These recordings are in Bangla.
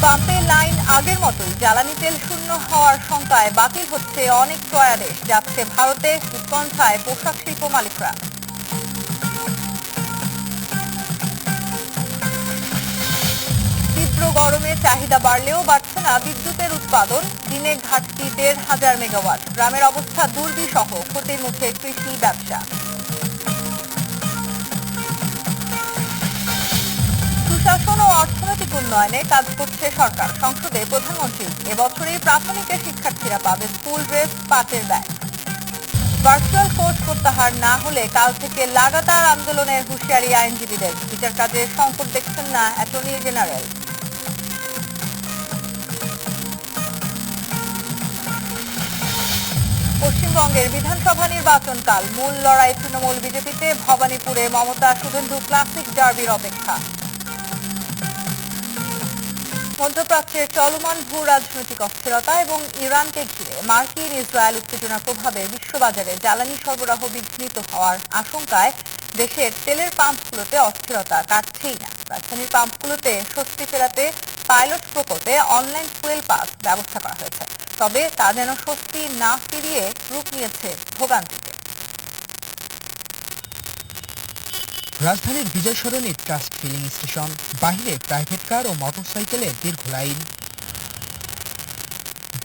পাম্পে লাইন আগের মতোই, জ্বালানি তেল শূন্য হওয়ার শঙ্কায় বাতিল হচ্ছে অনেক ক্রয়াদেশ, যাচ্ছে ভারতে, উৎকণ্ঠায় পোশাক শিল্প মালিকরা। তীব্র গরমে চাহিদা বাড়লেও বাড়ছে না বিদ্যুতের উৎপাদন, দিনে ঘাটতি ১,৫০০ মেগাওয়াট। গ্রামের অবস্থা দুর্বিষহ, ক্ষতির মুখে কৃষি ব্যবসা। সুশাসন ও অর্থনৈতিক উন্নয়নে কাজ করছে সরকার। সংসদে প্রধানমন্ত্রী, এবছরই প্রাথমিকের শিক্ষার্থীরা পাবে স্কুল ড্রেস, পাটের ব্যাগ। ভার্চুয়াল কোর্ট প্রত্যাহার না হলে কাল থেকে লাগাতার আন্দোলনের হুঁশিয়ারি আইনজীবীদের। বিচার কাজে সংকট দেখছেন না অ্যাটর্নি জেনারেল। পশ্চিমবঙ্গের বিধানসভা নির্বাচন কাল, মূল লড়াই তৃণমূল বিজেপিতে। ভবানীপুরে মমতা শুভেন্দু ক্লাসিক ডার্বির অপেক্ষা। মধ্যপ্রাচ্যের চলমান ভূ রাজনৈতিক অস্থিরতা এবং ইরানকে ঘিরে মার্কিন ইসরায়েল উত্তেজনার প্রভাবে বিশ্ববাজারে জ্বালানি সরবরাহ বিঘ্নিত হওয়ার আশঙ্কায় দেশের তেলের পাম্পগুলোতে অস্থিরতা কাটছেই না। রাজধানীর পাম্পগুলোতে স্বস্তি ফেরাতে পাইলট প্রকল্পে অনলাইন ফুয়েল পাস ব্যবস্থা করা হয়েছে, তবে তা যেন স্বস্তি না ফিরিয়ে রূপ নিয়েছে ভোগান্তিতে। রাজধানীর বিজয় সরণি ট্রাস্ট ফিলিং স্টেশন, বাহিরে প্রাইভেট কার ও মোটরসাইকেলের দীর্ঘ লাইন।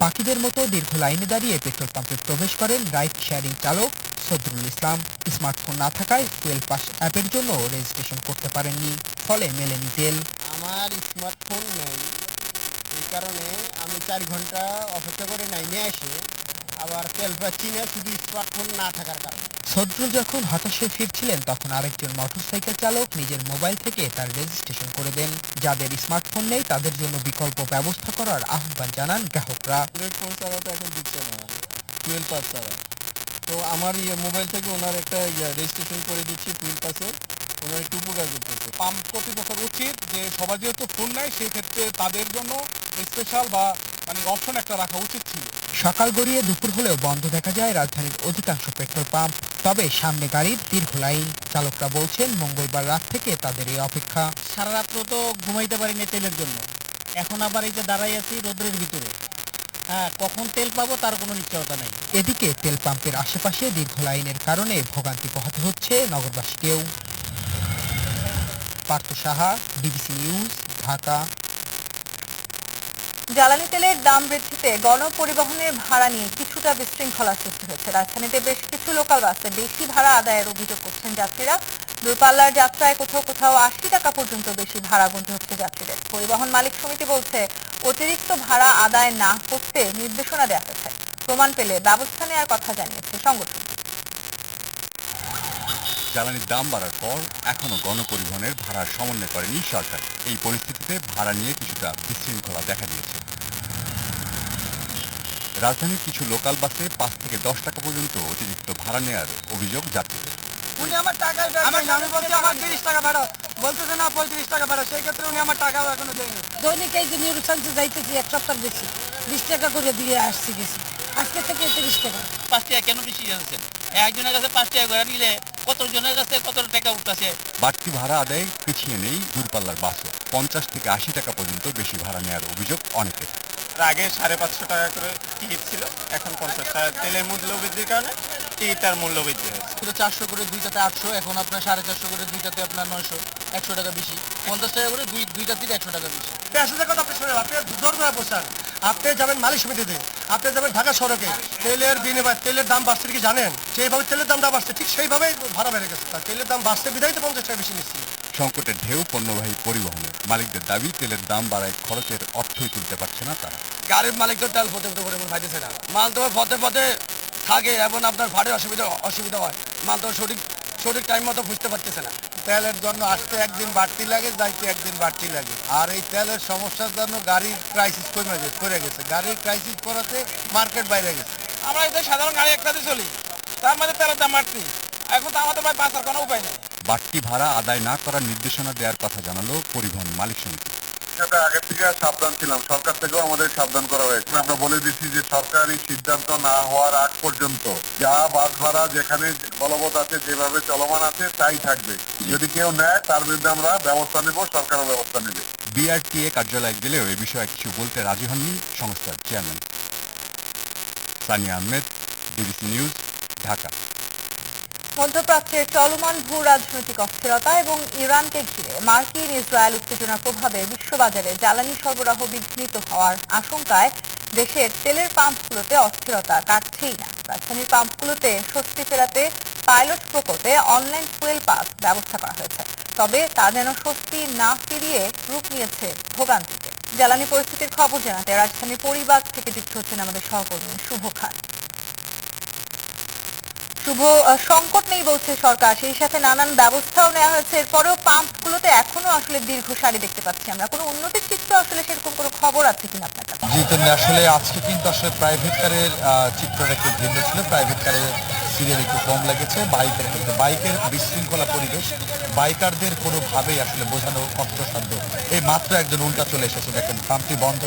বাকিদের মতো দীর্ঘ লাইনে দাঁড়িয়ে পেট্রোল পাম্পে প্রবেশ করেন রাইড শেয়ারিং চালক সদরুল ইসলাম। স্মার্টফোন না থাকায় ফুয়েল পাস অ্যাপের জন্য রেজিস্ট্রেশন করতে পারেননি, ফলে মেলেনি তেল। আমার স্মার্টফোন নেই, এই কারণে আমি 4 ঘন্টা অপেক্ষা করে লাইনে আসে আবার তেল পাচ্ছি না, শুধু স্মার্টফোন না থাকার কারণে। সদরুল যখন হতাশে ফিরছিলেন, তখন আরেকজন মোটরসাইকেল চালক নিজের মোবাইল থেকে তার রেজিস্ট্রেশন করে দেন। যাদের স্মার্টফোন নেই তাদের জন্য বিকল্প ব্যবস্থা করার আহ্বান জানান গ্রাহকরা। ফোন ছাড়া তো এখন দিচ্ছে না, ফুয়েল পাস ছাড়া। তো আমার মোবাইল থেকে ওনার একটা রেজিস্ট্রেশন করে দিচ্ছি ফুয়েল পাসের, ওনার একটু উপকার করতেছে। পাম্প কর্তৃপক্ষের উচিত যে সবার যেহেতু ফোন নেয়, সেই ক্ষেত্রে তাদের জন্য স্পেশাল বা অপশন একটা রাখা উচিত ছিল। সকাল গড়িয়ে দুপুর হলেও বন্ধ দেখা যায় রাজধানীর অধিকাংশ পেট্রোল পাম্প, তবে সামনে গাড়ির দীর্ঘ লাইন। চালকরা বলছেন মঙ্গলবার রাত থেকে তাদের এই অপেক্ষা। সারা রাত্র তো ঘুমাইতে পারিনি তেলের জন্য, এখন আবার এই যে দাঁড়াই আছি রোদ্রের ভিতরে। কখন তেল পাবো তার কোনো নিশ্চয়তা নেই। এদিকে তেল পাম্পের আশেপাশে দীর্ঘ লাইনের কারণে ভোগান্তি পোহাতে হচ্ছে নগরবাসীকেও। Partha Saha, DBC news, Dhaka. জ্বালানি তেলের দাম বৃদ্ধিতে গণপরিবহনের ভাড়া নিয়ে কিছুটা বিশৃঙ্খলার সৃষ্টি হয়েছে। রাজধানীতে বেশ কিছু লোকাল বাসে বেশি ভাড়া আদায়ের অভিযোগ করছেন যাত্রীরা। দূরপাল্লার যাত্রায় কোথাও কোথাও ৮০ টাকা পর্যন্ত বেশি ভাড়া গুনতে হচ্ছে যাত্রীদের। পরিবহন মালিক সমিতি বলছে, অতিরিক্ত ভাড়া আদায় না করতে নির্দেশনা দেওয়া হয়েছে। প্রমাণ পেলে ব্যবস্থা নেওয়ার কথা জানিয়েছে সংগঠন। জ্বালানির দাম বাড়ার পর এখনো গণপরিবহনের ভাড়ার সমন্বয় করেনি সরকার। এই পরিস্থিতিতে ভাড়া নিয়ে কিছুটা বিশৃঙ্খলা দেখা দিয়েছে। রাজধানীর কিছু লোকাল বাসে ৫ থেকে ১০ টাকা পর্যন্ত অতিরিক্ত ভাড়া নেওয়ার অভিযোগ যাত্রীদের। উনি আমার টাকাই আমি বলছি আমার ৩০ টাকা ভাড়া বলতেছে না ৩৫ টাকা ভাড়া, সেই ক্ষেত্রে উনি আমার টাকাও এখনো দেয়নি। দৈনিক এই যে নিউরোসান্সে যাইতেছি 1 সপ্তাহ বেশি 20 টাকা করে দিয়ে আসছি গেছি, আজকে থেকে 30 টাকা। 5 টাকা কেন বেশি যাচ্ছে? একজনের কাছে 5 টাকা করে নিলে কতজনের কাছে কত টাকা উঠতেছে। বাড়তি ভাড়া আদায়ে পিছিয়ে নেই দূরপাল্লার বাসও। ৫০ থেকে ৮০ টাকা পর্যন্ত বেশি ভাড়া নেওয়ার অভিযোগ অনেকের। আগে ৫৫০ টাকা করে টিকিট ছিল, এখন ৫০ টাকা। তেলের মূল্য বৃদ্ধির কারণে টিকিটটার মূল্য বৃদ্ধি হয়েছে। 400 করে দুইটাতে 800, এখন আপনার 450 করে দুইটাতে আপনার 900, 100 টাকা বেশি। 50 টাকা করে দুইটাতে 100 টাকা বেশি। আসলে কথা আপনি শুনেন, আপনি জোর করে বসছেন, আপনি যাবেন মালিক সমিতিতে, আপনি যাবেন ঢাকা সড়কে, তেলের বিনিময় তেলের দাম বাড়ছে কি জানেন? সেইভাবে তেলের দামটা বাড়ছে, ঠিক সেইভাবেই ভাড়া বেড়ে গেছে। তেলের দাম বাড়ছে বিধায় তো 50 টাকা বেশি নিচ্ছি। সংকটের ঢেউ পণ্যবাহী পরিবহনে। মালিকদের দাবি, তেলের দাম বাড়ায় খরচের অর্থই তুলতে পারছে না তারা। গাড়ির মালিক তো তেল পথে করে ভাইতেছে না, মাল তো পথে পথে থাকে এবং আপনার ভাড়ের অসুবিধা হয়, মাল তো সঠিক টাইম মতো বুঝতে পারতেছে না। তেলের জন্য আসতে একদিন বাড়তি লাগে, যাইতে একদিন বাড়তি লাগে। আর এই তেলের সমস্যার জন্য গাড়ির ক্রাইসিস করে গেছে। গাড়ির ক্রাইসিস পড়াতে মার্কেট বাইরে গেছে। আমরা এই সাধারণ গাড়ি একসাথে চলি, তার মধ্যে তেলের দাম বাড়তি, এখন তো আমাদের ভাই বাঁচার কোনো উপায় নেই। বাড়তি ভাড়া আদায় না করার নির্দেশনা দেওয়ার কথা জানালো পরিবহন মালিক সমিতি। আগে থেকে সাবধান ছিলাম, সরকার থেকেও আমাদের সাবধান করা হয়েছে। আমরা বলে দিচ্ছি যে সরকারি সিদ্ধান্ত না হওয়ার আগ পর্যন্ত যা বাস ভাড়া যেখানে বলবৎ আছে, যেভাবে চলমান আছে তাই থাকবে। যদি কেউ নেয় তার বিরুদ্ধে আমরা ব্যবস্থা নেব, সরকারও ব্যবস্থা নেবে। বিআরটিএ কার্যালয়ে গেলেও এ বিষয়ে কিছু বলতে রাজি হননি সংস্থার chairman. Sania Ahmed, DBC news, Dhaka. মধ্যপ্রাচ্যের চলমান ভূ রাজনৈতিক অস্থিরতা এবং ইরানকে ঘিরে মার্কিন ইসরায়েল উত্তেজনার প্রভাবে বিশ্ববাজারে জ্বালানি সরবরাহ বিঘ্নিত হওয়ার আশঙ্কায় দেশের তেলের পাম্পগুলোতে অস্থিরতা কাটছেই না। রাজধানীর পাম্পগুলোতে স্বস্তি ফেরাতে পাইলট প্রকল্পে অনলাইন ফুয়েল পাস ব্যবস্থা করা হয়েছে, তবে তা যেন স্বস্তি না ফিরিয়ে রূপ নিয়েছে ভোগান্তিতে। জ্বালানি পরিস্থিতির খবর জানাতে রাজধানীর পরিবার থেকে যুক্ত হচ্ছেন আমাদের সহকর্মী শুভ খান। শুভ, সংকট নেই বলছে সরকার, সেই সাথে নানান ব্যবস্থাও নেওয়া হয়েছে, এরপরেও পাম্পগুলোতে এখনো আসলে দীর্ঘ সারি দেখতে পাচ্ছি আমরা। কোনো উন্নতির চিত্র আসলে সেরকম কোনো খবর আছে কিনা আপনার কাছে? জি, তো আসলে আজকে কিন্তু আসলে প্রাইভেট কারের চিত্রটা একটু ভিন্ন ছিল। প্রাইভেট কারের সিরিয়াল একটু কম লেগেছে। বাইকের বিশৃঙ্খলা পরিবেশ, বাইকারদের কোনোভাবেই আসলে বোঝানো কষ্টসাধ্য। এই মাত্র একজন উল্টা চলে এসেছে, দেখেন পাম্পটি বন্ধ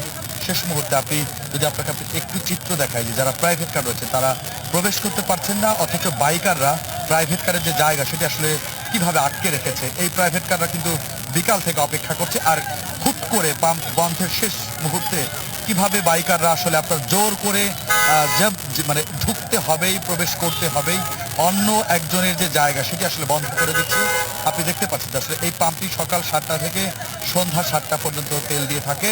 শেষ মুহূর্তে। আপনাকে একটু চিত্র দেখায় যে যারা প্রাইভেট কার রয়েছে তারা প্রবেশ করতে পারছেন না, অথচ বাইকাররা প্রাইভেট কারের যে জায়গা সেটি আসলে কিভাবে আটকে রেখেছে। এই প্রাইভেট কাররা কিন্তু বিকাল থেকে অপেক্ষা করছে, আর হুট করে পাম্প বন্ধের শেষ মুহূর্তে কিভাবে বাইকাররা আসলে আপনার জোর করে মানে ঢুকতে হবেই, প্রবেশ করতে হবেই, অন্য একজনের যে জায়গা সেটি আসলে বন্ধ করে দিচ্ছে। আপনি দেখতে পাচ্ছেন আসলে এই পাম্পটি সকাল 7টা থেকে সন্ধ্যা 7টা পর্যন্ত তেল দিয়ে থাকে,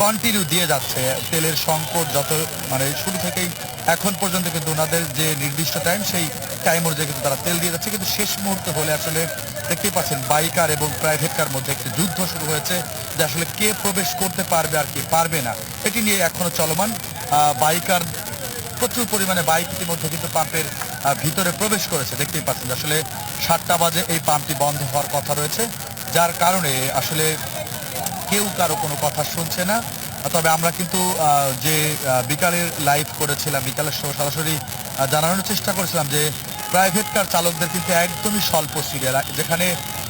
কন্টিনিউ দিয়ে যাচ্ছে। তেলের সংকট যত মানে শুরু থেকেই এখন পর্যন্ত কিন্তু ওনাদের যে নির্দিষ্ট টাইম সেই টাইম অনুযায়ী কিন্তু তারা তেল দিয়ে যাচ্ছে, কিন্তু শেষ মুহূর্তে হলে আসলে দেখতেই পাচ্ছেন বাইকার এবং প্রাইভেট কার মধ্যে একটি যুদ্ধ শুরু হয়েছে যে আসলে কে প্রবেশ করতে পারবে আর কে পারবে না, এটি নিয়ে এখনো চলমান। বাইকার প্রচুর পরিমাণে বাইক ইতিমধ্যে কিন্তু পাম্পের ভিতরে প্রবেশ করেছে। দেখতেই পাচ্ছেন আসলে 7টা বাজে এই পাম্পটি বন্ধ হওয়ার কথা রয়েছে, যার কারণে আসলে কেউ কারো কোনো কথা শুনছে না। তবে আমরা কিন্তু যে বিকালের লাইভ করেছিলাম, বিকালের সরাসরি জানানোর চেষ্টা করেছিলাম যে প্রাইভেট কার চালকদের কিন্তু একদমই স্বল্প সিরিয়াল, যেখানে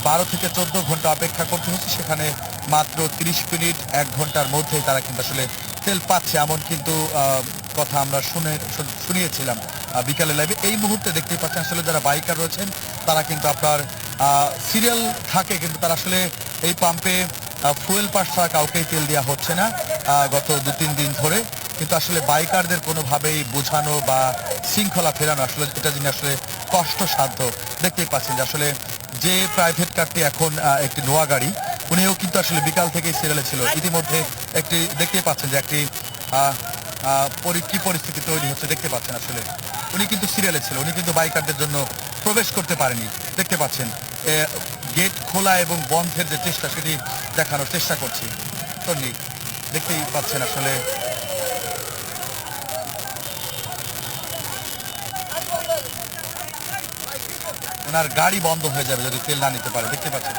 12 থেকে 14 ঘন্টা অপেক্ষা করতে হচ্ছে, সেখানে মাত্র 30 মিনিট 1 ঘন্টার মধ্যেই তারা কিন্তু আসলে তেল পাচ্ছে, এমন কিন্তু কথা আমরা শুনিয়েছিলাম বিকালের লাইভে। এই মুহূর্তে দেখতেই পাচ্ছেন আসলে যারা বাইকার রয়েছেন তারা কিন্তু আপনার সিরিয়াল থাকে, কিন্তু তারা আসলে এই পাম্পে ফুয়েল পাস ছাড়া কাউকেই তেল দেওয়া হচ্ছে না গত 2-3 দিন ধরে। কিন্তু আসলে বাইকারদের কোনোভাবেই বোঝানো বা শৃঙ্খলা ফেরানো আসলে এটা যিনি আসলে কষ্টসাধ্য। দেখতেই পাচ্ছেন যে আসলে যে প্রাইভেট কারটি এখন একটি নোয়া গাড়ি, উনিও কিন্তু আসলে বিকাল থেকেই সিরিয়ালে ছিল। ইতিমধ্যে একটি দেখতেই পাচ্ছেন যে একটি কি পরিস্থিতি তৈরি হচ্ছে দেখতে পাচ্ছেন। আসলে উনি কিন্তু সিরিয়ালে ছিল, উনি কিন্তু বাইকারদের জন্য প্রবেশ করতে পারেনি। দেখতে পাচ্ছেন গেট খোলা এবং বন্ধের যে চেষ্টা সেটি দেখানোর চেষ্টা করছি। তো দেখতেই পাচ্ছেন আসলে ওনার গাড়ি বন্ধ হয়ে যাবে যদি তেল না নিতে পারে। দেখতে পাচ্ছেন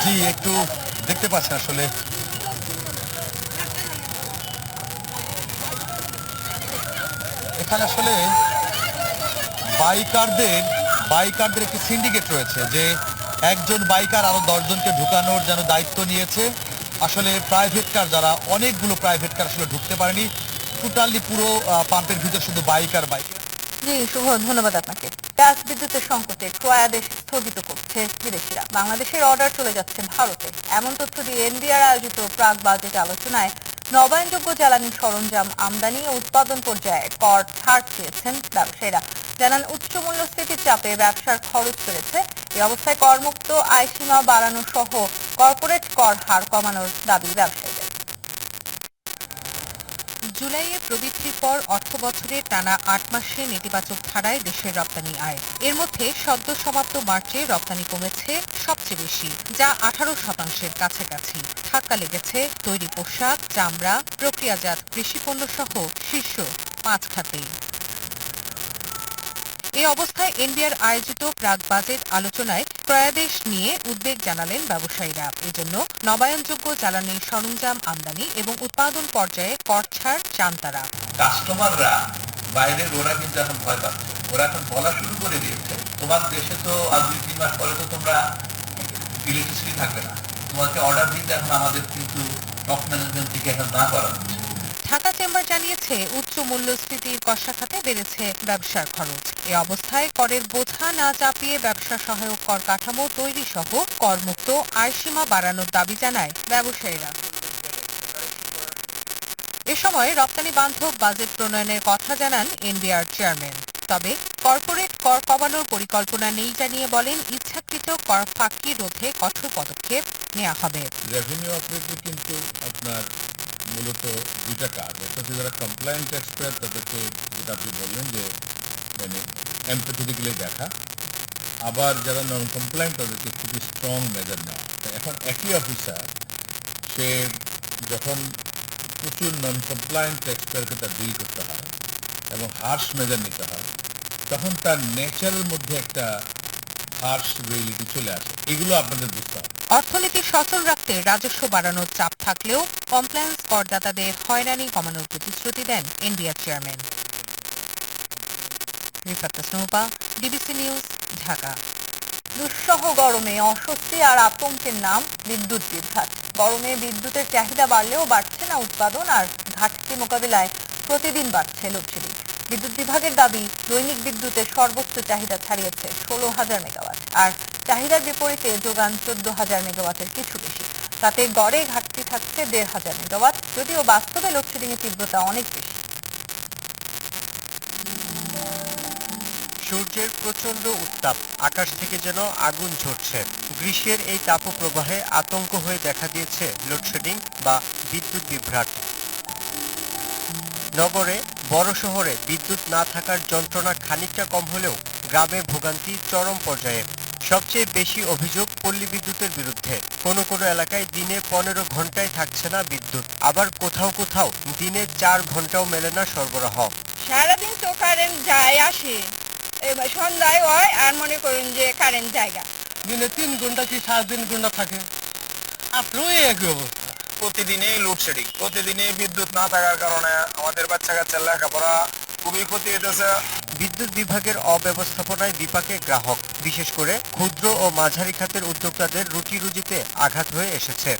জি, একটু দেখতে পাচ্ছেন আসলে এখানে আসলে বাইকারদের একটি সিন্ডিকেট রয়েছে, যে একজন বাইকার আরো 10 জনকে ঢুকানোর যেন দায়িত্ব নিয়েছে। আসলে প্রাইভেট কার যারা, অনেকগুলো প্রাইভেট কার আসলে ঢুকতে পারেনি, টোটালি পুরো পাম্পের ভিতর শুধু বাইক। জি শুভ, ধন্যবাদ আপনাকে। গ্যাস বিদ্যুতের সংকটে ক্রয়াদেশ স্থগিত করছে বিদেশিরা, বাংলাদেশের অর্ডার চলে যাচ্ছে ভারতে। এমন তথ্য দিয়ে এনবিআর আয়োজিত প্রাক বাজেট আলোচনায় নবায়নযোগ্য জ্বালানি সরঞ্জাম আমদানি ও উৎপাদন পর্যায়ে কর ছাড় চেয়েছেন ব্যবসায়ীরা। জানান উচ্চ মূল্যস্ফীতির চাপে ব্যবসার খরচ বেড়েছে, এই অবস্থায় করমুক্ত আয়সীমা বাড়ানো সহ কর্পোরেট কর হার কমানোর দাবি ব্যবসায়ীদের। জুলাইয়ে প্রবৃদ্ধির পর অর্থবছরে টানা 8 মাসে নেতিবাচক ধারায় দেশের রপ্তানি আয়। এর মধ্যে সদ্য সমাপ্ত মার্চে রপ্তানি কমেছে সবচেয়ে বেশি, যা 18% কাছাকাছি। ধাক্কা লেগেছে তৈরি পোশাক, চামড়া, প্রক্রিয়াজাত কৃষিপণ্য সহ শীর্ষ 5 খাতেই। এই অবস্থায় এনবিআর আয়োজিত প্রাক বাজেট আলোচনায় ক্রয়াদেশ নিয়ে উদ্বেগ জানালেন ব্যবসায়ীরা। এজন্য নবায়নযোগ্য জ্বালানি সরঞ্জাম আমদানি এবং উৎপাদন পর্যায়ে কর ছাড় চান তারা। কাস্টমাররা বাইরের ওরা কিন্তু এখন ভয় পাচ্ছে, ওরা এখন বলা শুরু করে দিয়েছে তোমার দেশে তো আজ 2-3 মাস পরে তো তোমরা ইলেকট্রিসিটি থাকবে না। তোমাকে অর্ডার দিতে এখন আমাদের কিন্তু টপ ম্যানেজমেন্ট থেকে এখন না করা হচ্ছে। ঢাকা চেম্বার জানিয়েছে উচ্চ মূল্যস্ফীতির কষাঘাতে বেড়েছে ব্যবসার খরচ। এ অবস্থায় করের বোঝা না চাপিয়ে ব্যবসা সহায়ক কর কাঠামো তৈরি সহ করমুক্ত আয়সীমা বাড়ানোর দাবি জানায় ব্যবসায়ীরা। এ সময় রপ্তানি বান্ধব বাজেট প্রণয়নের কথা জানান এনবিআর চেয়ারম্যান। তবে কর্পোরেট কর কমানোর পরিকল্পনা নেই জানিয়ে বলেন ইচ্ছাকৃত কর ফাঁকি রোধে কঠোর পদক্ষেপ নেওয়া হবে। রেভিনিউ অথরিটি কিন্তু আপনার মূলত দুইটা কাজ, একটা হচ্ছে যারা কমপ্লায়েন্ট ট্যাক্স পেয়ার তাদেরকে, যেটা আপনি বললেন যে মানে এমপ্যাথেটিক্যালি দেখা, আবার যারা নন কমপ্লায়েন্ট তাদেরকে খুবই স্ট্রং মেজার নেওয়া। এখন একই অফিসার সে যখন প্রচুর নন কমপ্লায়েন্ট ট্যাক্স পেয়ারকে তার ডিল করতে হয় এবং হার্শ মেজার নিতে হয়, তখন তার নেচারের মধ্যে একটা হার্শ রিয়েলিটি চলে আসে। এগুলো আপনাদের বুঝতে হবে। অর্থনীতি সচল রাখতে রাজস্ব বাড়ানোর চাপ থাকলেও কমপ্লায়েন্স করদাতাদের হয়রানি কমানোর প্রতিশ্রুতি দেন NBR chairman. Rifat Tasnupa, DBC news, Dhaka. দুঃসহ গরমে অস্বস্তি আর আতঙ্কের নাম বিদ্যুৎ বিভ্রাট। গরমে বিদ্যুতের চাহিদা বাড়লেও বাড়ছে না উৎপাদন, আর ঘাটতি মোকাবিলায় প্রতিদিন বাড়ছে লোডশেডিং। বিদ্যুৎ বিভাগের দাবি, দৈনিক বিদ্যুতের সর্বোচ্চ চাহিদা ছাড়িয়েছে 16,000 মেগাওয়াট, আর চাহিদার বিপরীতে যোগান 14,000 মেগাওয়াটের কিছু বেশি। তাতে গড়ে ঘাটতি থাকছে 1,500 মেগাওয়াট, যদিও বাস্তবে লোডশেডিংয়ের তীব্রতা অনেক বেশি। সূর্যের প্রচণ্ড উত্তাপ, আকাশ থেকে যেন আগুন ঝরছে। গ্রীষ্মের এই তাপপ্রবাহে আতঙ্ক হয়ে দেখা দিয়েছে লোডশেডিং বা বিদ্যুৎ বিভ্রাট। নগরে বড় শহরে বিদ্যুৎ না থাকার যন্ত্রণা খানিকটা কম হলেও গ্রামে ভোগান্তি চরম পর্যায়ে। সবচেয়ে বেশি অভিযোগ পল্লী বিদ্যুতের বিরুদ্ধে। কোনো কোনো এলাকায় দিনে 15 ঘন্টায় থাকছে না বিদ্যুৎ, আবার কোথাও কোথাও দিনে 4 ঘন্টাও মেলে না সরবরাহ। সারাদিন তো কারেন্ট যায় আসে, এবার সন্ধ্যায় হয় আর মনে করুন যে কারেন্ট জায়গা দিনে 3 ঘন্টা কি 3.5 ঘন্টা থাকে। আপনারও একই অবস্থা। প্রতিদিনই লোডশেডিং, প্রতিদিনই বিদ্যুৎ না থাকার কারণে আমাদের বাচ্চা কাচ্চার লেখাপড়া খুবই ক্ষতি হইতেছে। বিদ্যুৎ বিভাগের অব্যবস্থাপনায় বিপাকে গ্রাহক, বিশেষ করে ক্ষুদ্র ও মাঝারি খাতের উদ্যোক্তাদের রুটি রুজিতে আঘাত হয়ে এসেছে।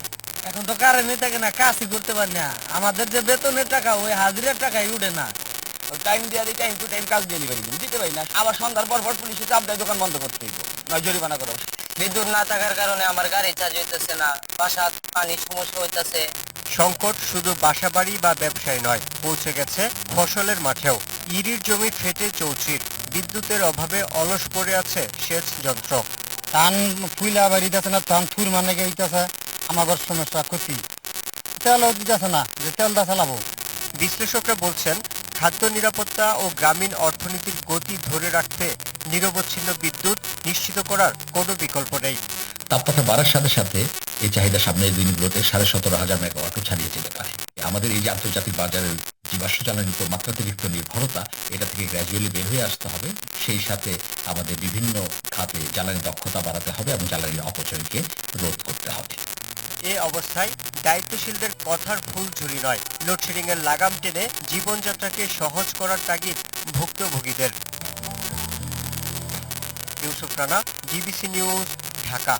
এখন তো কারেন্টই থাকে না, কাজই করতে পারি না। আমাদের যে বেতনের টাকা ওই হাজিরার টাকাই উঠে না। টাইম দিয়ে দিই, টাইম টু টাইম কাজ ডেলিভারি দিতে পারি না। আবার সন্ধ্যার পর পুলিশে চাপ দেয় দোকান বন্ধ করতে হইব, নয় জরিমানা করো। বিদ্যুৎ না থাকার কারণে আমার গাড়ি চার্জ হইতেছে না, বাসা পানির সমস্যা হইতেছে। সংকট শুধু বাসাবাড়ি বা ব্যবসায় নয়, পৌঁছে গেছে ফসলের মাঠেও। ইরির জমি ফেটে চৌচির, বিদ্যুতের অভাবে অলস পড়ে আছে সেচ যন্ত্র। ধান ফুইলা বাড়িতেছে না, ধান থুর মানে গেইতেছে, আমার সমস্যা ক্ষতি। তেলও দিতেছে না, যে তেলটা চালাবো। বিশ্লেষকরা বলছেন, খাদ্য নিরাপত্তা ও গ্রামীণ অর্থনীতির গতি ধরে রাখতে নিরবচ্ছিন্ন বিদ্যুৎ নিশ্চিত করার কোনো বিকল্প নেই। তাপমাত্রা বাড়ার সাথে সাথে এই চাহিদা সামনের দিনগুলোতে 17,500 মেগাওয়াটও ছাড়িয়ে যেতে পারে। আমাদের এই যে আন্তর্জাতিক বাজারের জীবাশ্ম জ্বালানির উপর মাত্রাতিরিক্ত নির্ভরতা, এটা থেকে গ্র্যাজুয়ালি বের হয়ে আসতে হবে। সেই সাথে আমাদের বিভিন্ন খাতে জ্বালানি দক্ষতা বাড়াতে হবে এবং জ্বালানির অপচয়কে রোধ করতে হবে। এ অবস্থায় দায়িত্বশীলদের কথার ফুলঝুরি নয়, লোডশেডিং এর লাগাম টেনে জীবনযাত্রাকে সহজ করার তাগিদ ভুক্তভোগীদের। Yusuf Rana, DBC news, Dhaka.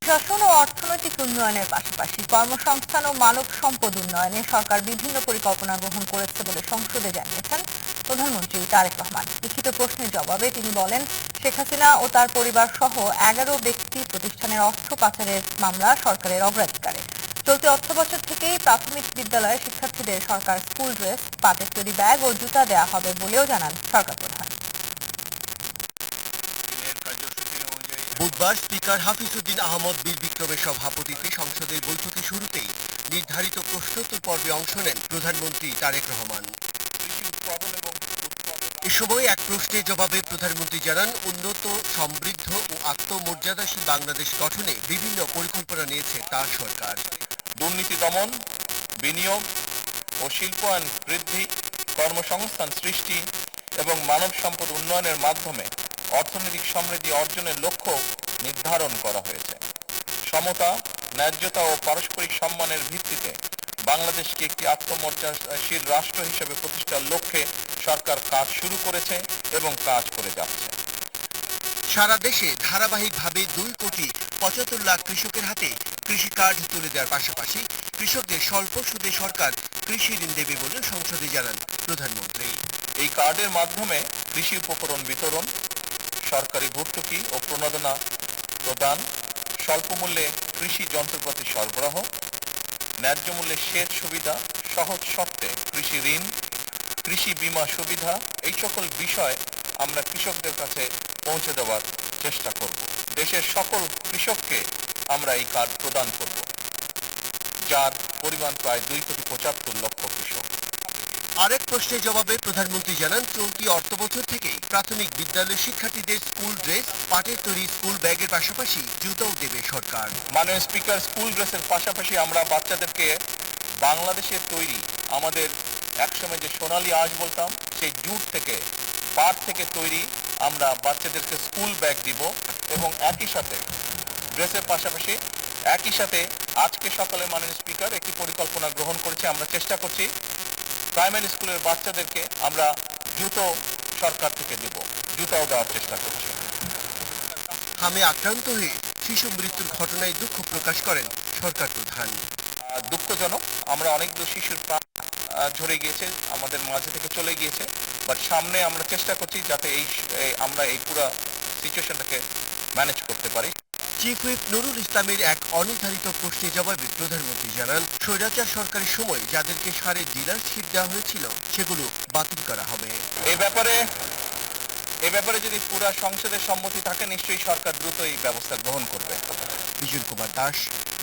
শাসন ও অর্থনৈতিক উন্নয়নের পাশাপাশি কর্মসংস্থান ও মানব সম্পদ উন্নয়নে সরকার বিভিন্ন পরিকল্পনা গ্রহণ করেছে বলে সংসদে জানিয়েছেন প্রধানমন্ত্রী তারেক রহমান। লিখিত প্রশ্নের জবাবে তিনি বলেন, শেখ হাসিনা ও তার পরিবার সহ 11 ব্যক্তি প্রতিষ্ঠানের অর্থ পাচারের মামলা সরকারের অগ্রাধিকারে। চলতি অর্থবছর থেকেই প্রাথমিক বিদ্যালয়ের শিক্ষার্থীদের সরকার স্কুল ড্রেস, পাটের তৈরি ব্যাগ ও জুতা দেওয়া হবে বলেও জানান সরকার প্রধান। বুধবার স্পিকার হাফিজউদ্দিন আহমদ বীর বিক্রমের সভাপতিত্বে সংসদের বৈঠকের শুরুতেই নির্ধারিত প্রশ্নোত্তর পর্বে অংশ নেন প্রধানমন্ত্রী তারেক রহমান। এ সময় এক প্রশ্নের জবাবে প্রধানমন্ত্রী জানান, উন্নত, সমৃদ্ধ ও আত্মমর্যাদাশীল বাংলাদেশ গঠনে বিভিন্ন পরিকল্পনা নিয়েছে তার সরকার। দুর্নীতি দমন, বিনিয়োগ ও শিল্পায়ন বৃদ্ধি, কর্মসংস্থান সৃষ্টি এবং মানব সম্পদ উন্নয়নের মাধ্যমে অর্থনৈতিক সমৃদ্ধি অর্জনের লক্ষ্য নির্ধারণ করা হয়েছে। সমতা, ন্যায্যতা ও পারস্পরিক সম্মানের ভিত্তিতে বাংলাদেশকে একটি আত্মমর্যাদাশীল রাষ্ট্র হিসেবে প্রতিষ্ঠার লক্ষ্যে সরকার কাজ শুরু করেছে এবং কাজ করে যাচ্ছে। সারা দেশে ধারাবাহিকভাবে 2 কোটি 75 লাখ কৃষকের হাতে কৃষি কার্ড তুলে দেওয়ার পাশাপাশি কৃষকদের স্বল্প সুদে সরকার কৃষি ঋণ দেবে বলে সংসদে জানান প্রধানমন্ত্রী। এই কার্ডের মাধ্যমে কৃষি উপকরণ বিতরণ, সরকারি ভর্তুকি ও প্রণোদনা প্রদান, স্বল্প মূল্যে কৃষি যন্ত্রপাতি সরবরাহ, ন্যায্য মূল্যে সেচ সুবিধা, সহজ শর্তে কৃষি ঋণ, কৃষি বীমা সুবিধা, এই সকল বিষয় আমরা কৃষকদের কাছে পৌঁছে দেওয়ার চেষ্টা করব। দেশের সকল কৃষককে আমরা এই কার্ড প্রদান করব, যার পরিমাণ প্রায় 2,75,00,000 কৃষক। আরেক প্রশ্নের জবাবে প্রধানমন্ত্রী জানান, চলতি অর্থবছর থেকেই প্রাথমিক বিদ্যালয়ের শিক্ষার্থীদের স্কুল ড্রেস, পাটের তৈরি স্কুল ব্যাগের পাশাপাশি জুতাও দেবে সরকার। মাননীয় স্পিকার, স্কুল ড্রেসের পাশাপাশি আমরা বাচ্চাদেরকে বাংলাদেশের তৈরি আমাদের একসময় যে সোনালী আঁশ বলতাম, সেই জুট থেকে, পাট থেকে তৈরি আমরা বাচ্চাদেরকে স্কুল ব্যাগ দিব এবং একই সাথে ড্রেসের পাশাপাশি একই সাথে আজকে সকালে মাননীয় স্পিকার একটি পরিকল্পনা গ্রহণ করেছে। আমরা চেষ্টা করছি প্রাইমারি স্কুলের বাচ্চাদেরকে আমরা জুতো সরকার থেকে দেব, জুতাও দেওয়ার চেষ্টা করছি। হামে আক্রান্ত হয়ে শিশু মৃত্যুর ঘটনায় দুঃখ প্রকাশ করেন সরকার প্রধান। দুঃখজনক, আমরা অনেকগুলো শিশুর প্রাণ ঝরে গিয়েছে, আমাদের মাঝে থেকে চলে গিয়েছে, বাট সামনে আমরা চেষ্টা করছি যাতে আমরা এই পুরো সিচুয়েশনটাকে ম্যানেজ করতে পারি। চিফ হুইপ নুরুল ইসলামের এক অনির্ধারিত প্রশ্নের জবাবে প্রধানমন্ত্রী জানান, স্বৈরাচার সরকারের সময় যাদেরকে সারের ডিলারশিপ দেওয়া হয়েছিল সেগুলো বাতিল করা হবে। এ ব্যাপারে যদি পুরো সংসদের সম্মতি থাকে, নিশ্চয়ই সরকার দ্রুত এই ব্যবস্থা গ্রহণ করবে। বিজয় কুমার দাস,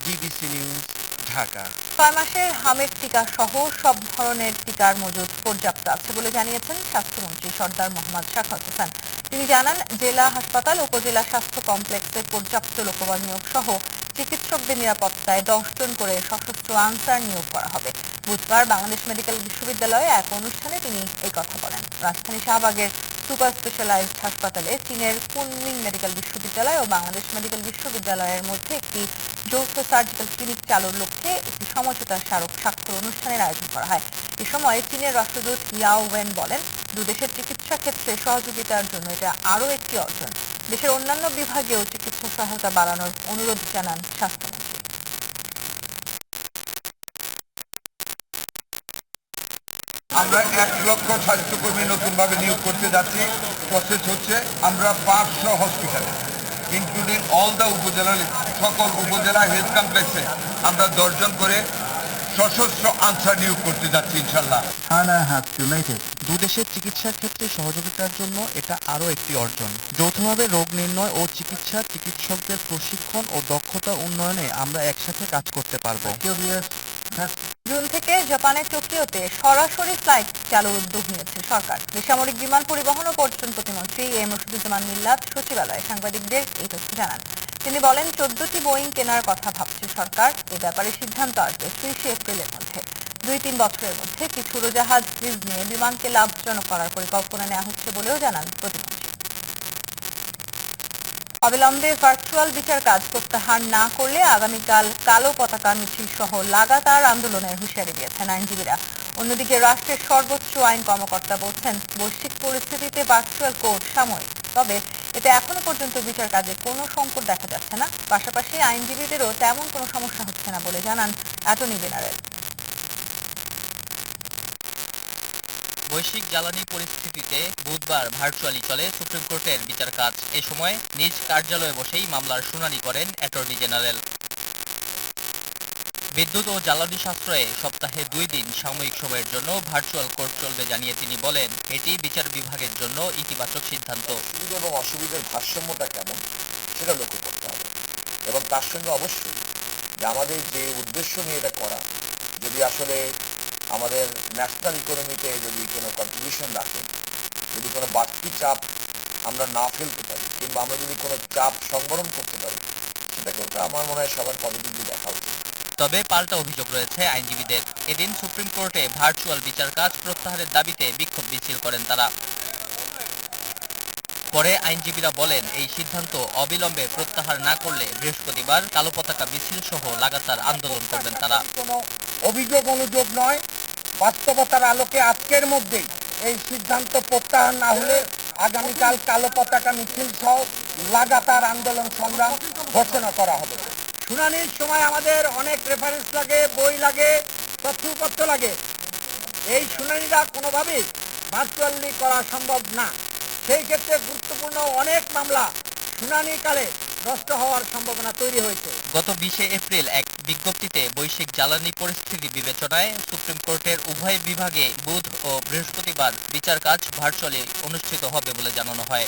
ডিবিসি নিউজ, ঢাকা। 6 মাসের হামের টিকা সহ সব ধরনের টিকার মজুদ পর্যাপ্ত আছে বলে জানিয়েছেন স্বাস্থ্যমন্ত্রী সর্দার মোহাম্মদ শাখাওয়াত হোসেন। তিনি জানান, জেলা হাসপাতাল, উপজেলা স্বাস্থ্য কমপ্লেক্সে পর্যাপ্ত লোকবল নিয়োগ সহ চিকিৎসকদের নিরাপত্তায় 10 জন করে সশস্ত্র আনসার নিয়োগ করা হবে। বুধবার বাংলাদেশ মেডিকেল বিশ্ববিদ্যালয়ে এক অনুষ্ঠানে তিনি এই কথা বলেন। রাজধানী শাহবাগের সুপার স্পেশালাইজড হাসপাতালে চীনের কুনমিং মেডিকেল বিশ্ববিদ্যালয় ও বাংলাদেশ মেডিকেল বিশ্ববিদ্যালয়ের মধ্যে একটি যৌথ সার্জিক্যাল ক্লিনিক চালুর লক্ষ্যে একটি সমঝোতা স্মারক স্বাক্ষর অনুষ্ঠানের আয়োজন করা হয়। এ সময় চীনের রাষ্ট্রদূত ইয়াও ওয়েন বলেন, দুদেশের চিকিৎসা ক্ষেত্রে সহযোগিতার জন্য এটা আরও একটি অর্জন। দেশের অন্যান্য বিভাগেও চিকিৎসা সহায়তা বাড়ানোর অনুরোধ জানান স্বাস্থ্যমন্ত্রী। আমরা 1 লক্ষ স্বাস্থ্যকর্মী নতুনভাবে নিয়োগ করতে যাচ্ছি। প্রসেস হচ্ছে, আমরা 500 হসপিটালে ইনক্লুডিং অল দ্য উপজেলার সকল উপজেলা হেলথ কমপ্লেক্সে আমরা 10 জন করে সশস্ত্র আনসার নিয়োগ করতে যাচ্ছি ইনশাল্লাহ। দুদেশের চিকিৎসার ক্ষেত্রে সহযোগিতার জন্য এটা আরও একটি অর্জন। যৌথভাবে রোগ নির্ণয় ও চিকিৎসা, চিকিৎসকদের প্রশিক্ষণ ও দক্ষতা উন্নয়নে আমরা একসাথে কাজ করতে পারবো। জুন থেকে জাপানের টোকিওতে সরাসরি ফ্লাইট চালুর উদ্যোগ নিয়েছে সরকার। বেসামরিক বিমান পরিবহন ও পর্যটন প্রতিমন্ত্রী এম রশিদুজ্জামান মিল্লাত সচিবালয়ে সাংবাদিকদের এই তথ্য জানান। তিনি বলেন, 14টি বোয়িং কেনার কথা ভাবছে সরকার। এ ব্যাপারে সিদ্ধান্ত আসবে 30 এপ্রিলের মধ্যে। 2-3 বছরের মধ্যে কিছু উড়োজাহাজ লিজ নিয়ে বিমানকে লাভজনক করার পরিকল্পনা নেওয়া হচ্ছে বলেও জানান প্রতিমন্ত্রী। অবিলম্বে ভার্চুয়াল বিচার কাজ প্রত্যাহার না করলে আগামীকাল কালো পতাকা মিছিল সহ লাগাতার আন্দোলনের হুঁশিয়ারি দিয়েছেন আইনজীবীরা। অন্যদিকে রাষ্ট্রের সর্বোচ্চ আইন কর্মকর্তা বলছেন, বৈশ্বিক পরিস্থিতিতে ভার্চুয়াল কোর্ট সাময়িক, তবে এতে এখনো পর্যন্ত বিচার কাজে কোনো সংকট দেখা যাচ্ছে না। পাশাপাশি আইনজীবীদেরও তেমন কোনো সমস্যা হচ্ছে না বলে জানান অ্যাটর্নি জেনারেল। বৈশ্বিক জ্বালানি পরিস্থিতিতে বুধবার ভার্চুয়ালি চলে সুপ্রিম কোর্টের বিচার কাজ। এ সময় নিজ কার্যালয়ে বসেই মামলার শুনানি করেন অ্যাটর্নি জেনারেল। বিদ্যুৎ ও জ্বালানি সাশ্রয়ে সপ্তাহে 2 দিন সাময়িক সময়ের জন্য ভার্চুয়াল কোর্ট চলবে জানিয়ে তিনি বলেন, এটি বিচার বিভাগের জন্য ইতিবাচক সিদ্ধান্ত। সুবিধা এবং অসুবিধার ভারসাম্যটা কেমন সেটা লক্ষ্য করতে হবে, এবং তার সঙ্গে অবশ্যই যে আমাদের যে উদ্দেশ্য নিয়ে এটা করা, যদি আসলে আমাদের ন্যাশনাল ইকোনমিতে যদি কোনো কন্ট্রিবিউশন রাখে, যদি কোনো বাড়তি চাপ আমরা না ফেলতে পারি, কিংবা আমরা যদি কোনো চাপ সংবরণ করতে পারি, সেটাকে ওটা আমার মনে হয় সবার পজিটিভলি দেখা উচিত। তবে পাল্টা অভিযোগ রয়েছে আইনজীবীদের। এদিন সুপ্রিম কোর্টে ভার্চুয়াল বিচার কাজ প্রত্যাহারের দাবিতে বিক্ষোভ মিছিল করেন তারা। পরে আইনজীবীরা বলেন, এই সিদ্ধান্ত অবিলম্বে প্রত্যাহার না করলে বৃহস্পতিবার কালো পতাকা মিছিল সহ লাগাতার আন্দোলন করবেন তারা। কোনো অভিযোগ অনুযোগ নয়, বাস্তবতার আলোকে আজকের মধ্যেই এই সিদ্ধান্ত প্রত্যাহার না হলে আগামীকাল কালো পতাকা মিছিল সহ লাগাতার আন্দোলন সংগ্রাম ঘোষণা করা হবে। শুনানির সময় আমাদের অনেক রেফারেন্স লাগে, বই লাগে, তথ্যপত্র লাগে। এই শুনানিটা কোনোভাবেই ভার্চুয়ালি করা সম্ভব না। সেই ক্ষেত্রে গুরুত্বপূর্ণ অনেক মামলা শুনানিকালে নষ্ট হওয়ার সম্ভাবনা তৈরি হয়েছে। গত 20 এপ্রিল এক বিজ্ঞপ্তিতে বৈশ্বিক জ্বালানি পরিস্থিতি বিবেচনায় সুপ্রিম কোর্টের উভয় বিভাগে বুধ ও বৃহস্পতিবার বিচার কাজ ভার্চুয়ালি অনুষ্ঠিত হবে বলে জানানো হয়।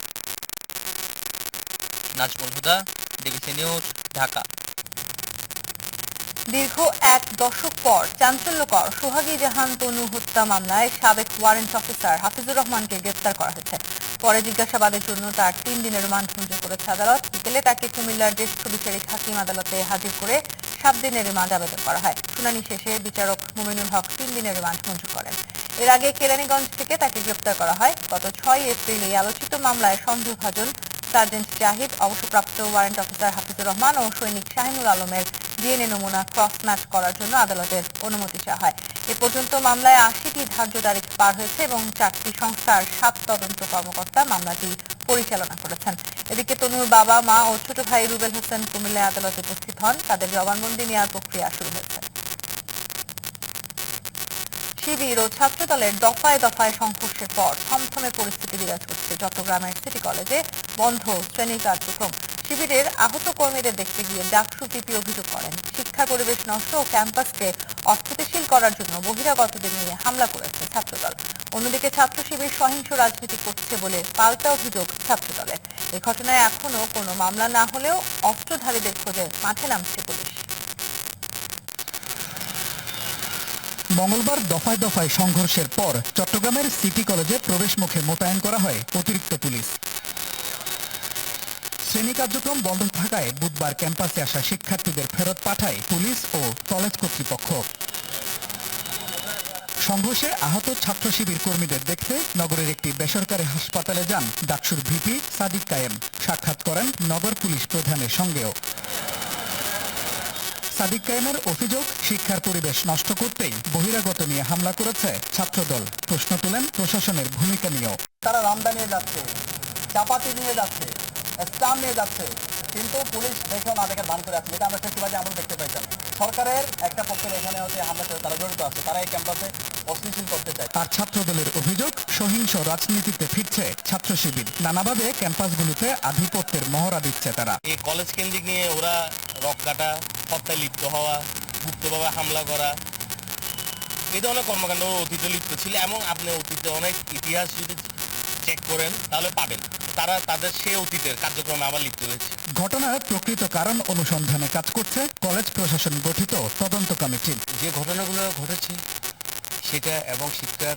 নাজমুল হুদা, ডিবিসি নিউজ, ঢাকা। দীর্ঘ এক দশক পর চাঞ্চল্যকর সোহাগী জাহান তনু হত্যা মামলায় সাবেক ওয়ারেন্ট অফিসার হাফিজুর রহমানকে গ্রেপ্তার করা হয়েছে। পরে জিজ্ঞাসাবাদের জন্য তার 3 দিনের রিমান্ড মঞ্জুর করেছে আদালত। বিকেলে তাকে কুমিল্লার জ্যেষ্ঠ বিচারিক হাকিম আদালতে হাজির করে 7 দিনের রিমান্ড আবেদন করা হয়। শুনানি শেষে বিচারক মুমিনুল হক 3 দিনের রিমান্ড মঞ্জুর করেন। এর আগে কেরানীগঞ্জ থেকে তাকে গ্রেপ্তার করা হয়। গত 6 এপ্রিল এই আলোচিত মামলায় সন্দেহভাজন সার্জেন্ট জাহিদ, অবসরপ্রাপ্ত ওয়ারেন্ট অফিসার হাফিজুর রহমান ও সৈনিক শাহিনুল আলমের ডিএনএ নমুনা ক্রস ম্যাচ করার জন্য আদালতের অনুমতি চাওয়া হয়। এ পর্যন্ত মামলায় 80টি ধার্য তারিখ পার হয়েছে এবং 4টি সংস্থার 7 তদন্ত কর্মকর্তা মামলাটি পরিচালনা করেছেন। এদিকে তনুর বাবা, মা ও ছোট ভাই রুবেল হোসেন কুমিল্লায় আদালতে উপস্থিত হন। তাদের জবানবন্দি নেওয়ার প্রক্রিয়া শুরু হয়েছে। শিবির ও ছাত্রদলের দফায় দফায় সংঘর্ষের পর থমথমে পরিস্থিতি বিরাজ করছে চট্টগ্রামের সিটি কলেজে বন্ধ শ্রেণী কার্যক্রম। শিবিরের আহত কর্মীদের দেখতে গিয়ে ডাকসু পিপি অভিযোগ করেন, শিক্ষা পরিবেশ নষ্ট ও ক্যাম্পাসকে অস্থিতিশীল করার জন্য বহিরাগতদের নিয়ে হামলা করেছে ছাত্রদল। অন্যদিকে ছাত্র শিবির সহিংস রাজনীতি করছে বলে পাল্টা অভিযোগ ছাত্রদলের। এ ঘটনায় এখনো কোনো মামলা না হলেও অস্ত্রধারীদের খোঁজে মাঠে নামছে পুলিশ। মঙ্গলবার দফায় দফায় সংঘর্ষের পর চট্টগ্রামের সিটি কলেজে প্রবেশ মুখে মোতায়েন করা হয় অতিরিক্ত পুলিশ। শ্রেণী কার্যক্রম বন্ধ থাকায় বুধবার ক্যাম্পাসে আসা শিক্ষার্থীদের ফেরত পাঠায় পুলিশ ও কলেজ কর্তৃপক্ষ। সংঘর্ষে আহত ছাত্র শিবির কর্মীদের দেখতে নগরের একটি বেসরকারি হাসপাতালে যান ডাকসুর ভিপি সাদিক কায়েম। সাক্ষাৎ করেন নগর পুলিশ প্রধানের সঙ্গেও। সাদিক কায়েমের অভিযোগ, শিক্ষার পরিবেশ নষ্ট করতেই বহিরাগত নিয়ে হামলা করেছে ছাত্রদল। প্রশ্ন তুলেন প্রশাসনের ভূমিকা নিয়েও। তারা রামদা নিয়ে যাচ্ছে, চাপাতি নিয়ে যাচ্ছে, স্টাম নিয়ে যাচ্ছে, কিন্তু পুলিশ দেখেও না দেখে ভান করে আছে, যেটা আমরা ফেস্টিভালে এমন দেখতে পাইতাম। সরকারের একটা পক্ষের এখানে হচ্ছে হামলার সাথে তারা জড়িত আছে, তারা এই ক্যাম্পাসে অস্থিতিশীল করতে চায়। আর ছাত্রদলের অভিযোগ, সহিংস রাজনীতিতে ফিরছে ছাত্র শিবির। নানাভাবে ক্যাম্পাসগুলোতে আধিপত্যের মহড়া দিচ্ছে তারা। এই কলেজ কেন্দ্রিক নিয়ে ওরা রক কাটা, হত্যায় লিপ্ত হওয়া, গুপ্তভাবে হামলা করা, এই ধরনের কর্মকাণ্ড অতীতে লিপ্ত ছিল এবং আপনি অতীতে অনেক ইতিহাস যদি চেক করেন তাহলে পাবেন তারা তাদের সে অতীতের কার্যক্রমে আবার লিপ্ত হয়েছে। ঘটনার প্রকৃত কারণ অনুসন্ধানে কাজ করছে কলেজ প্রশাসন গঠিত তদন্ত কমিটি। যে ঘটনাগুলো ঘটেছে সেটা এবং শিক্ষার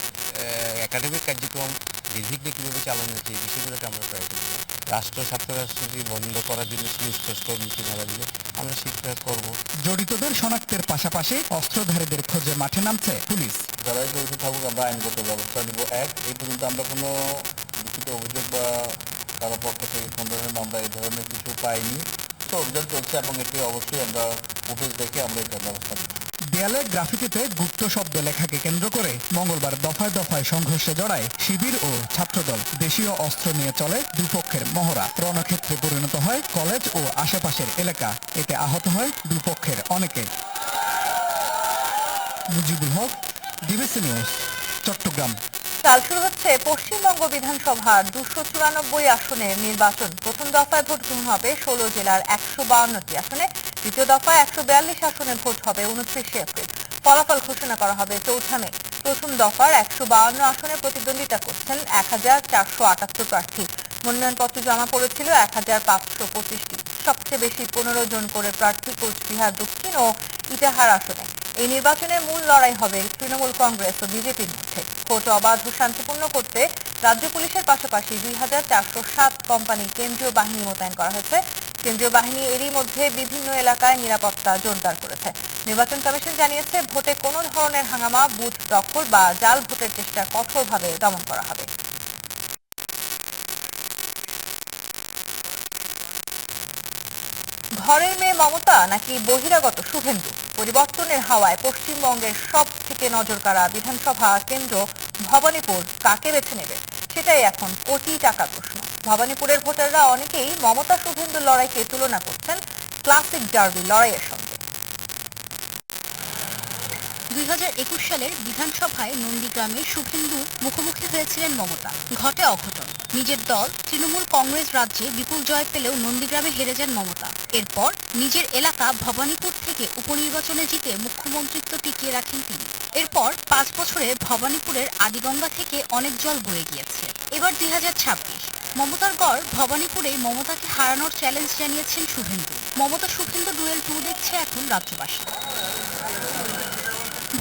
একাডেমিক কার্যক্রম নির্বিঘ্নে কীভাবে চালানো হচ্ছে এই বিষয়গুলোতে আমরা প্রায়োরিটি দেব। রাষ্ট্র ছাত্ররাষ্ট্রটি বন্ধ করার জন্য সুস্পষ্ট নীতিমালা দিলে আমরা শিক্ষা করব। জড়িতদের শনাক্তের পাশাপাশি অস্ত্রধারীদের খোঁজে মাঠে নামছে পুলিশ। যারাই জড়িত থাকুক আমরা আইনগত ব্যবস্থা নেব। এই পর্যন্ত আমরা কোনো লিখিত অভিযোগ বা কারো পক্ষ থেকে কোনো ধরনের মামলা এই ধরনের কিছু পাইনি। তো অভিযান চলছে এবং এটি অবশ্যই আমরা ফুটেজ দেখে আমরা এটা ব্যবস্থা নেব। দেয়ালে গ্রাফিতিতে গুপ্ত শব্দ লেখাকে কেন্দ্র করে মঙ্গলবার দফায় দফায় সংঘর্ষে জড়ায় শিবির ও ছাত্রদল। দেশীয় অস্ত্র নিয়ে চলে দুপক্ষের মহড়া। রণক্ষেত্রে পরিণত হয় কলেজ ও আশেপাশের এলাকা। এতে আহত হয় দুপক্ষের অনেকে। Mujibul Haque, DBC news, Chittagong. কাল শুরু হচ্ছে পশ্চিমবঙ্গ বিধানসভার 294 আসনের নির্বাচন। প্রথম দফায় ভোট গ্রহণ হবে 16 জেলার 152টি আসনে। দ্বিতীয় দফায় 142 আসনে ভোট হবে 29 এপ্রিল। ফলাফল ঘোষণা করা হবে 4 মে। প্রথম দফার 152 আসনে প্রতিদ্বন্দ্বিতা করছেন 1478 প্রার্থী। মনোনয়নপত্র জমা পড়েছিল 1525টি। সবচেয়ে বেশি 15 জন করে প্রার্থী কোচবিহার দক্ষিণ ও ইটাহার আসনে। এই নির্বাচনের মূল লড়াই হবে তৃণমূল কংগ্রেস ও বিজেপির মধ্যে। ভোট অবাধ ও শান্তিপূর্ণ করতে রাজ্য পুলিশের পাশাপাশি 2407 কোম্পানি কেন্দ্রীয় বাহিনী মোতায়েন করা হয়েছে। কেন্দ্রীয় বাহিনী এরই মধ্যে বিভিন্ন এলাকায় নিরাপত্তা জোরদার করেছে। নির্বাচন কমিশন জানিয়েছে, ভোটে কোনো ধরনের হাঙ্গামা, বুথ দখল বা জাল ভোটের চেষ্টা কঠোরভাবে দমন করা হবে। ঘরের মেয়ে মমতা নাকি বহিরাগত শুভেন্দু? পরিবর্তনের হাওয়ায় পশ্চিমবঙ্গের সব থেকে নজরকাড়া বিধানসভা কেন্দ্র ভবানীপুর কাকে বেছে নেবে, সেটাই এখন কোটি টাকার প্রশ্ন। ভবানীপুরের ভোটাররা অনেকেই মমতা শুভেন্দুর লড়াইকে তুলনা করছেন ক্লাসিক ডার্বি লড়াইয়ের সঙ্গে। 2021 সালের বিধানসভায় নন্দীগ্রামে শুভেন্দুর মুখোমুখি হয়েছিলেন মমতা। ঘটে অঘটন, নিজের দল তৃণমূল কংগ্রেস রাজ্যে বিপুল জয় পেলেও নন্দীগ্রামে হেরে যান মমতা। এরপর নিজের এলাকা ভবানীপুর থেকে উপনির্বাচনে জিতে মুখ্যমন্ত্রিত্ব টিকিয়ে রাখেন তিনি। এরপর 5 বছরে ভবানীপুরের আদিগঙ্গা থেকে অনেক জল বয়ে গিয়েছে। এবার 2026 মমতার গড় ভবানীপুরে মমতাকে হারানোর চ্যালেঞ্জ জানিয়েছেন শুভেন্দু। মমতা শুভেন্দু ডুয়েল 2 দেখছে এখন রাজ্যবাসী।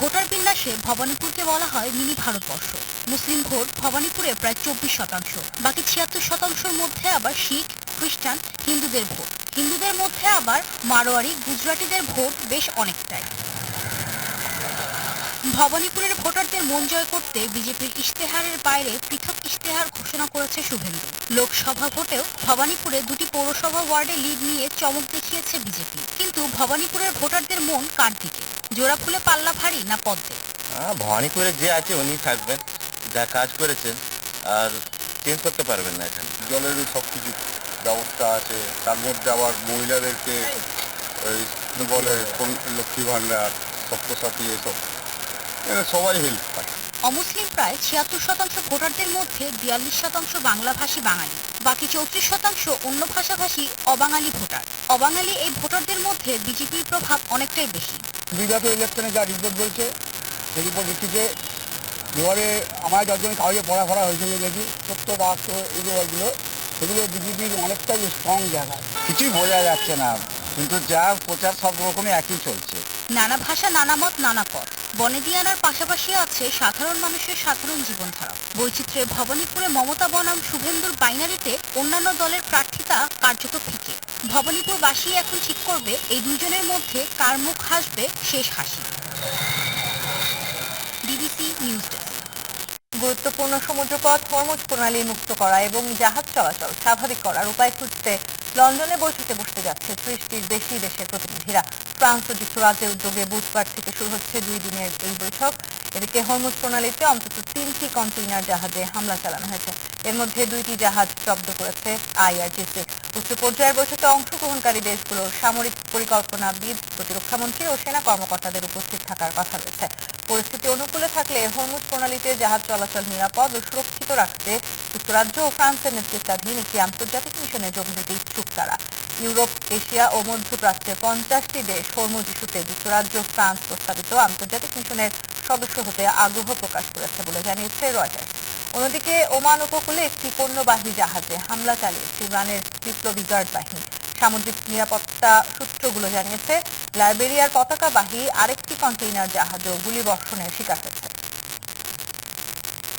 ভোটার বিন্যাসে ভবানীপুরকে বলা হয় মিনি ভারতবর্ষ। মুসলিম ভোট ভবানীপুরে প্রায় 24%, বাকি 76%-র মধ্যে আবার শিখ, খ্রিস্টান, হিন্দুদের ভোট। হিন্দুদের মধ্যে আবার মারোয়ারি, গুজরাটিদের ভোট বেশ অনেকটাই। ভবানীপুরের ভোটারদের মন জয় করতে বিজেপির ইশতেহারের বাইরে পৃথক ইশতেহার ঘোষণা করেছে শুভেন্দু। লোকসভা ভোটেও ভবানীপুরে 2টি পৌরসভা ওয়ার্ডে লিড নিয়ে চমক দেখিয়েছে বিজেপি। কিন্তু ভবানীপুরের ভোটারদের মন কার দিকে? জোড়া ফুলে পাল্লা ভারী না পদ্মে? ভবানীপুরে যে আছে উনি থাকবেন, যা কাজ করেছেন, আর চেঞ্জ করতে পারবেন না এখানে। জলের সব কিছু ব্যবস্থা আছে, তার মধ্যে আবার মহিলাদেরকে ওই বলে লক্ষ্মী ভাণ্ডার, সপ্তসাথী, এসব সবাই হেল্প পায়। অমুসলিম প্রায় 76% ভোটারদের মধ্যে 42% বাংলাভাষী বাঙালি, বাকি 34% অন্য ভাষাভাষী অবাঙালি ভোটার। অবাঙালি এই ভোটারদের মধ্যে বিজেপির প্রভাব অনেকটাই বেশি। বিগত ইলেকশনে যা রিপোর্ট বলছে সেই রিপোর্ট ভিত্তিতে এবারে আমার যতজন কাগজে পড়াফড়া হয়েছিল দেখি 70-80 এগুলো সেগুলো বিজেপির অনেকটাই স্ট্রং জায়গা। কিছুই বোঝা যাচ্ছে না, কিন্তু যা প্রচার সব রকমই একই চলছে। নানা ভাষা, নানা মত, নানা পথ। বনেদিয়ানার পাশাপাশি আছে সাধারণ মানুষের সাধারণ জীবনধারা। বৈচিত্র্যে ভবানীপুরে মমতা বনাম শুভেন্দুর বাইনারিতে অন্যান্য দলের প্রার্থিতা কার্যত ফিকে। ভবানীপুরবাসী এখন ঠিক করবে এই দুজনের মধ্যে কার মুখ হাসবে শেষ হাসি। BBC news desk. গুরুত্বপূর্ণ সমুদ্রপথ হরমুজ প্রণালী মুক্ত করা এবং জাহাজ চলাচল স্বাভাবিক করার উপায় খুঁজতে লন্ডনে বৈঠকে বসতে যাচ্ছে 30টির বেশি দেশের প্রতিনিধিরা। ফ্রান্স ও যুক্তরাজ্যের উদ্যোগে বুধবার থেকে শুরু হচ্ছে 2 দিনের এই বৈঠক। এদিকে হরমুজ প্রণালীতে অন্তত 3টি কন্টেইনার জাহাজে হামলা চালানো হয়েছে। এর মধ্যে 2টি জাহাজ জব্দ করেছে IRGC। উচ্চ পর্যায়ের বৈঠকে অংশগ্রহণকারী দেশগুলোর সামরিক পরিকল্পনাবিদ, প্রতিরক্ষামন্ত্রী ও সেনা কর্মকর্তাদের উপস্থিত থাকার কথা রয়েছে। পরিস্থিতি অনুকূলে থাকলে হরমুজ প্রণালীতে জাহাজ চলাচল নিরাপদ ও সুরক্ষিত রাখতে যুক্তরাজ্য ও ফ্রান্সের নেতৃত্বাধীন একটি আন্তর্জাতিক মিশনে যোগ দিতে ইচ্ছুক তারা। ইউরোপ, এশিয়া ও মধ্যপ্রাচ্যের 50টি দেশ হরমুজ ইস্যুতে যুক্তরাজ্য, ফ্রান্স প্রস্তাবিত আন্তর্জাতিক মিশনের সদস্য হতে আগ্রহ প্রকাশ করেছে বলে জানিয়েছে রয়টার্স। অন্যদিকে ওমান উপকূলে একটি পণ্যবাহী জাহাজে হামলা চালিয়েছে ইরানের বিপ্লবী গার্ড বাহিনী। সামুদ্রিক নিরাপত্তা সূত্রগুলো জানিয়েছে লাইবেরিয়ার পতাকাবাহী আরেকটি কন্টেইনার জাহাজও গুলিবর্ষণের শিকার হয়েছে।